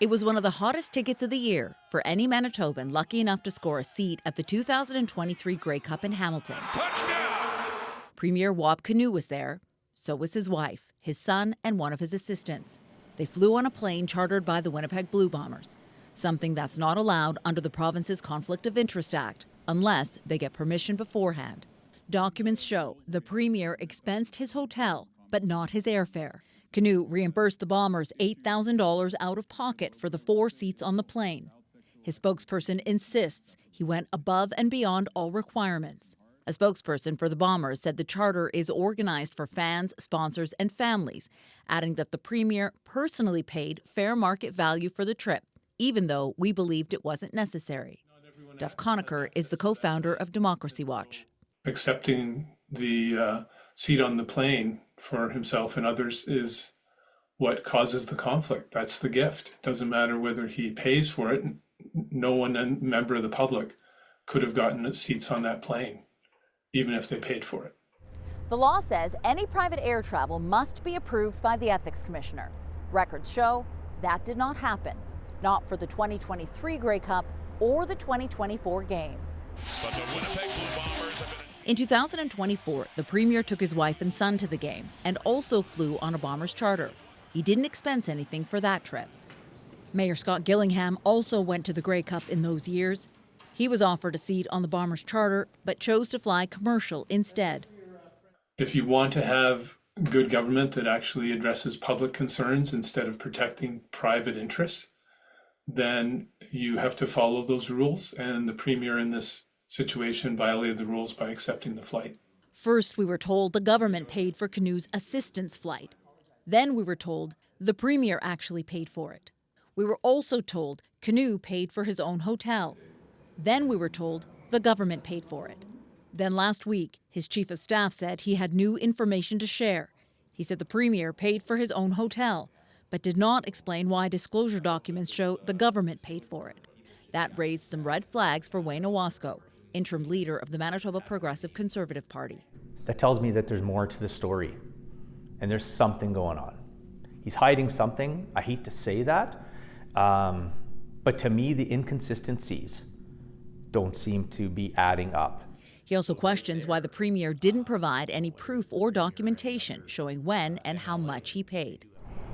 It was one of the hottest tickets of the year for any Manitoban lucky enough to score a seat at the 2023 Grey Cup in Hamilton. Touchdown! Premier Wab Kinew was there. So was his wife, his son, and one of his assistants. They flew on a plane chartered by the Winnipeg Blue Bombers, something that's not allowed under the province's Conflict of Interest Act, unless they get permission beforehand. Documents show the Premier expensed his hotel, but not his airfare. Kinew reimbursed the Bombers $8,000 out of pocket for the 4 seats on the plane. His spokesperson insists he went above and beyond all requirements. A spokesperson for the Bombers said the charter is organized for fans, sponsors, and families, adding that the Premier personally paid fair market value for the trip, even though we believed it wasn't necessary. Duff Conacher is the co-founder of Democracy Watch. Accepting the seat on the plane for himself and others is what causes the conflict. That's the gift. It doesn't matter whether he pays for it. No one, a member of the public, could have gotten seats on that plane, even if they paid for it. The law says any private air travel must be approved by the Ethics Commissioner. Records show that did not happen, not for the 2023 Grey Cup or the 2024 game. But the Winnipeg Blue Bombers have been... In 2024, the Premier took his wife and son to the game and also flew on a Bombers charter. He didn't expense anything for that trip. Mayor Scott Gillingham also went to the Grey Cup in those years. He was offered a seat on the Bombers charter, but chose to fly commercial instead. If you want to have good government that actually addresses public concerns instead of protecting private interests, then you have to follow those rules. And the Premier in this situation violated the rules by accepting the flight. First, we were told the government paid for Kinew's assistance flight. Then we were told the Premier actually paid for it. We were also told Kinew paid for his own hotel. Then we were told the government paid for it. Then last week, his chief of staff said he had new information to share. He said the Premier paid for his own hotel, but did not explain why disclosure documents show the government paid for it. That raised some red flags for Wayne Owasco, interim leader of the Manitoba Progressive Conservative Party. That tells me that there's more to the story, and there's something going on. He's hiding something. I hate to say that, but to me, the inconsistencies don't seem to be adding up. He also questions why the Premier didn't provide any proof or documentation showing when and how much he paid.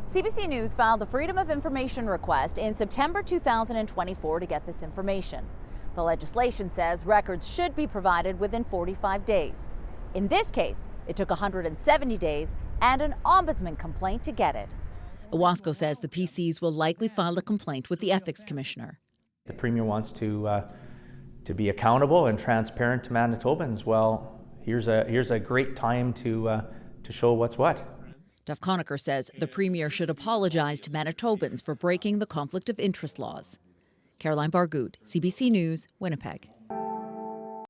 CBC News filed a Freedom of Information request in September 2024 to get this information. The legislation says records should be provided within 45 days. In this case, it took 170 days and an ombudsman complaint to get it. Owasco says the PCs will likely file a complaint with the Ethics Commissioner. The Premier wants to be accountable and transparent to Manitobans. Well, here's a great time to show what's what. Duff Conacher says the Premier should apologize to Manitobans for breaking the conflict of interest laws. Caroline Bargood, CBC News, Winnipeg.